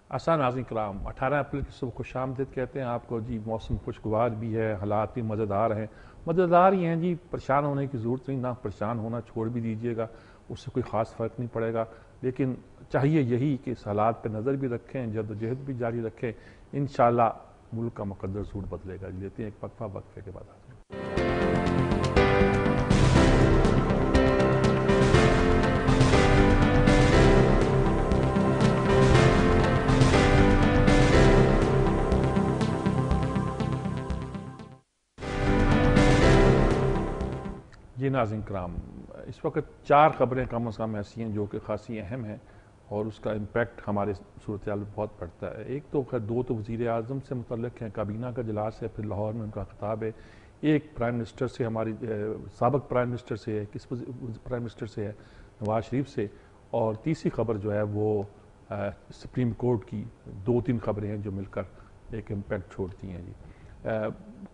आसान नाज़रीन कराम, 18 अप्रैल की सुबह खुश आमदीद कहते हैं आपको जी। मौसम खुशगवार भी है, हालात भी मज़ेदार हैं। मज़ेदार ही हैं जी, परेशान होने की ज़रूरत नहीं, ना परेशान होना छोड़ भी दीजिएगा, उससे कोई ख़ास फ़र्क नहीं पड़ेगा। लेकिन चाहिए यही कि इस हालात पर नज़र भी रखें, जद्दोजहद भी जारी रखें। इंशाअल्लाह मुल्क का मुकद्दर ज़रूर बदलेगा। लेते हैं एक वक्फा, वक्फे के बाद जी। नाज़रीन कराम, इस वक्त 4 ख़बरें कम अज़ कम ऐसी हैं जो कि ख़ासी अहम हैं और उसका इम्पैक्ट हमारे सूरत हाल में बहुत पड़ता है। एक तो खैर 2 तो वज़ीर आज़म से मुतल्लिक़ हैं, काबीना का इजलास है, फिर लाहौर में उनका खिताब है। एक प्राइम मिनिस्टर से, हमारी साबिक़ प्राइम मिनिस्टर से है, किस प्राइम मिनिस्टर से है, नवाज शरीफ से। और तीसरी ख़बर जो है वो सुप्रीम कोर्ट की 2-3 ख़बरें हैं जो मिलकर एक इम्पैक्ट छोड़ती हैं जी।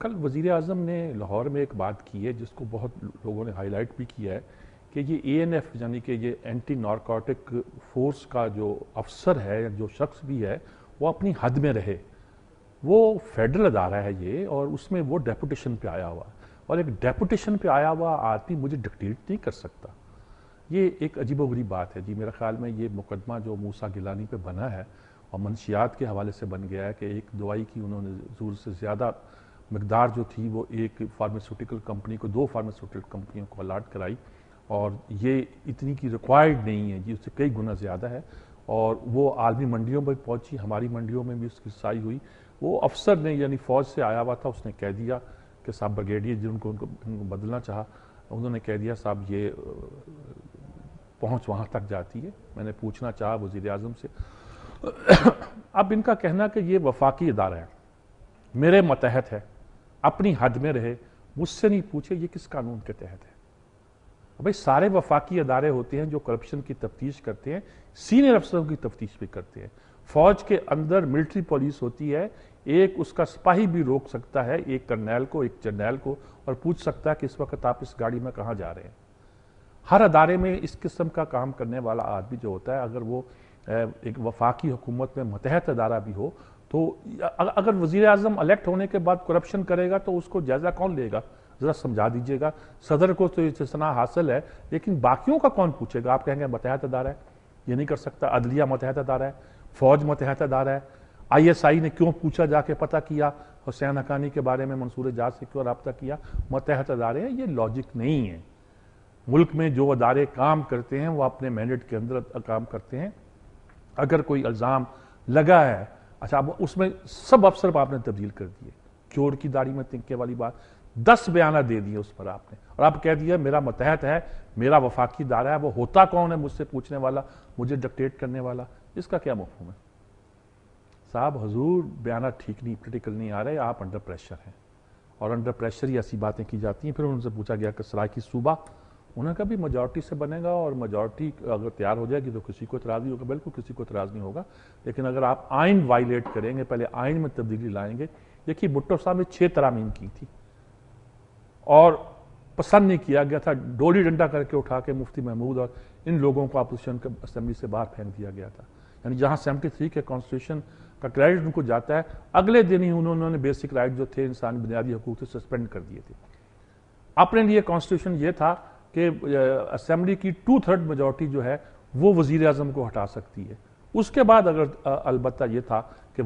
कल वज़ीर आज़म ने लाहौर में एक बात की है जिसको बहुत लोगों ने हाईलाइट भी किया है कि ये ANF यानी कि ये एंटी नारकोटिक फोर्स का जो अफसर है, जो शख्स भी है, वो अपनी हद में रहे। वो फेडरल अदारा है ये, और उसमें वो डेपुटेशन पे आया हुआ, और एक डेपुटेशन पे आया हुआ आदमी मुझे डिक्टेट नहीं कर सकता। ये एक अजीबोगरीब बात है जी। मेरे ख्याल में ये मुकदमा जो मूसा गिलानी पे बना है और मंशियात के हवाले से बन गया है कि एक दवाई की उन्होंने ज़रूरत से ज़्यादा मकदार जो थी वो एक फार्मास्यूटिकल कंपनी को, 2 फार्मास्यूटिकल कंपनियों को अलाट कराई, और ये इतनी की रिक्वायर्ड नहीं है जी, उससे कई गुना ज़्यादा है। और वो आलमी मंडियों में पहुंची, हमारी मंडियों में भी उसकी रसाई हुई। वो अफसर ने, यानी फ़ौज से आया हुआ था, उसने कह दिया कि साहब ब्रिगेडियर जिनको उनको बदलना चाहा, उन्होंने कह दिया साहब ये पहुंच वहाँ तक जाती है। मैंने पूछना चाहा वज़ीर आज़म से अब इनका कहना कि ये वफाकी इदारा है, मेरे मतहत है, अपनी हद में रहे, मुझसे नहीं पूछे ये किस कानून के तहत है। भाई सारे वफाकी अदारे होते हैं जो करप्शन की तफ्तीश करते हैं, सीनियर अफसरों की तफ्तीश भी करते हैं। फौज के अंदर मिलिट्री पुलिस होती है, एक उसका सिपाही भी रोक सकता है एक कर्नैल को, एक जर्नैल को, और पूछ सकता है कि इस वक्त आप इस गाड़ी में कहाँ जा रहे हैं। हर अदारे में इस किस्म का काम करने वाला आदमी जो होता है, अगर वो एक वफाकी हुकूमत में मतहत अदारा भी हो, तो अगर वज़ीर आज़म इलेक्ट होने के बाद करप्शन करेगा तो उसको जायज़ा कौन लेगा? ज़रा समझा दीजिएगा। सदर को तो इस्तिस्ना हासिल है, लेकिन बाकियों का कौन पूछेगा? आप कहेंगे मतहत अदारा है, ये नहीं कर सकता। अदलिया मतहत अदारा है, फौज मतहत अदारा है। ISI ने क्यों पूछा, जाके पता किया, हुसैन हक्कानी के बारे में मंसूर इजाज से क्यों रब्ता किया? मतहत अदारे हैं, ये लॉजिक नहीं है। मुल्क में जो अदारे काम करते हैं वो अपने मैंडेट के अंदर काम करते हैं। अगर कोई इल्ज़ाम लगा है, अच्छा अब उसमें सब अफसर आपने तब्दील कर दिए, चोर की दाढ़ी में तिनके वाली बात, 10 बयाना दे दिए उस पर आपने, और आप कह दिया मेरा मतहत है, मेरा वफाकी दायरा है। वो होता कौन है मुझसे पूछने वाला, मुझे डिक्टेट करने वाला? इसका क्या मफहूम है? साहब हुजूर बयाना ठीक नहीं, प्रैक्टिकल नहीं आ रहे, आप अंडर प्रेशर हैं, और अंडर प्रेशर ही ऐसी बातें की जाती हैं। फिर उनसे पूछा गया कि सराय की सूबा, उन्होंने कहा भी मेजॉरिटी से बनेगा, और मेजॉरिटी अगर तैयार हो जाएगी तो किसी को इतराज़ नहीं होगा। बिल्कुल किसी को इतराज़ नहीं होगा, लेकिन अगर आप आइन वायलेट करेंगे, पहले आइन में तब्दीली लाएंगे। देखिए भुट्टो साहब ने 6 तरामीम की थी और पसंद नहीं किया गया था, डोली डंडा करके उठा के मुफ्ती महमूद और इन लोगों को अपोजिशन के असेंबली से बाहर फेंक दिया गया था। यानी जहां 73 के कॉन्स्टिट्यूशन का क्रेडिट उनको जाता है, अगले दिन ही उन्होंने बेसिक राइट जो थे, इंसानी बुनियादी हकूक थे, सस्पेंड कर दिए थे। अपने लिए कॉन्स्टिट्यूशन ये था कि असेंबली की 2/3 मेजॉरिटी जो है वो वजीर आजम को हटा सकती है। उसके बाद अगर अलबत्ता ये था कि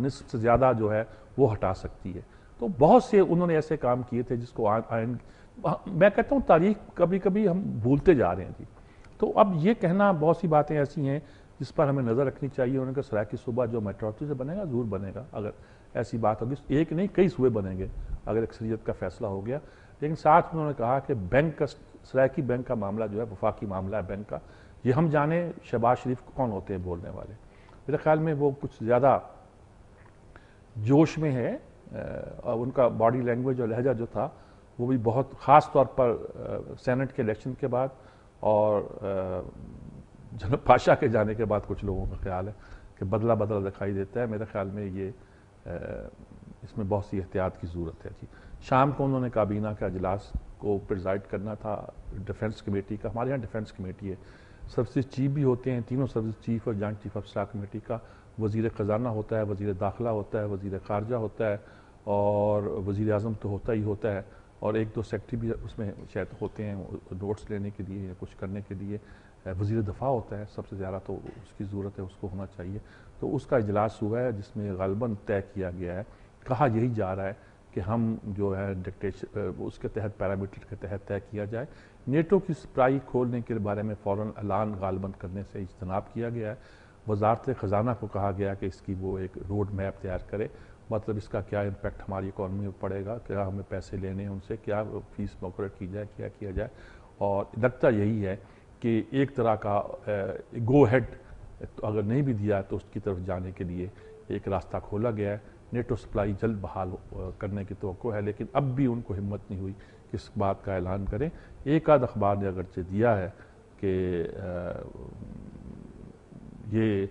निस्फ से ज़्यादा जो है वो हटा सकती है। तो बहुत से उन्होंने ऐसे काम किए थे जिसको आयन, मैं कहता हूँ तारीख कभी कभी हम भूलते जा रहे हैं जी। तो अब ये कहना, बहुत सी बातें ऐसी हैं जिस पर हमें नज़र रखनी चाहिए। उन्होंने कहा सराय की सूबा जो मेट्रोरिटी से बनेगा ज़रूर बनेगा, अगर ऐसी बात होगी, एक नहीं कई सूबे बनेंगे अगर अक्सरियत का फैसला हो गया। लेकिन साथ उन्होंने कहा कि बैंक का, सरायकी बैंक का मामला जो है वफाकी मामला है बैंक का, ये हम जाने शहबाज शरीफ कौन होते हैं बोलने वाले। मेरे ख्याल में वो कुछ ज़्यादा जोश में है, और उनका बॉडी लैंग्वेज और लहजा जो था वो भी बहुत ख़ास तौर पर सेनेट के इलेक्शन के बाद और जनरल पाशा के जाने के बाद कुछ लोगों का ख्याल है कि बदला बदला दिखाई देता है। मेरे ख्याल में ये इसमें बहुत सी एहतियात की ज़रूरत है जी। शाम को उन्होंने काबीना का इजलास को प्रिजाइड करना था, डिफेंस कमेटी का, हमारे यहाँ डिफेंस कमेटी है, سروسز چیف بھی ہوتے ہیں، تینوں سروس چیف اور joint chief of staff committee کا وزیر خزانہ ہوتا ہے، وزیر داخلہ ہوتا ہے، وزیر خارجہ ہوتا ہے، اور وزیر اعظم تو ہوتا ہی ہوتا ہے، اور ایک دو سیکٹری بھی اس میں شاید ہوتے ہیں نوٹس لینے کے لیے یا کچھ کرنے کے لیے۔ وزیر دفاع ہوتا ہے، سب سے زیادہ تو اس کی ضرورت ہے، اس کو ہونا چاہیے۔ تو اس کا اجلاس ہوا ہے جس میں غالباً طے کیا گیا ہے، کہا یہی جا رہا ہے کہ ہم جو ہے اس کے تحت پیرامیٹر کے تحت طے کیا جائے۔ نیٹو کی سپلائی کھولنے کے بارے میں فوراً اعلان غالباً کرنے سے اجتناب کیا گیا ہے۔ وزارت خزانہ کو کہا گیا کہ اس کی وہ ایک روڈ میپ تیار کرے، مطلب اس کا کیا امپیکٹ ہماری اکانومی میں پڑے گا، کیا ہمیں پیسے لینے ہیں ان سے، کیا فیس مقرر کی جائے، کیا کیا جائے۔ اور لگتا یہی ہے کہ ایک طرح کا گو ہیڈ اگر نہیں بھی دیا تو اس کی طرف جانے کے لیے ایک راستہ کھولا گیا ہے۔ نیٹو سپلائی جلد بحال کرنے کی توقع ہے، لیکن اب بھی ان کو ہمت نہیں ہوئی کہ اس بات کا اعلان کریں۔ ایک آدھ اخبار نے اگرچہ دیا ہے کہ یہ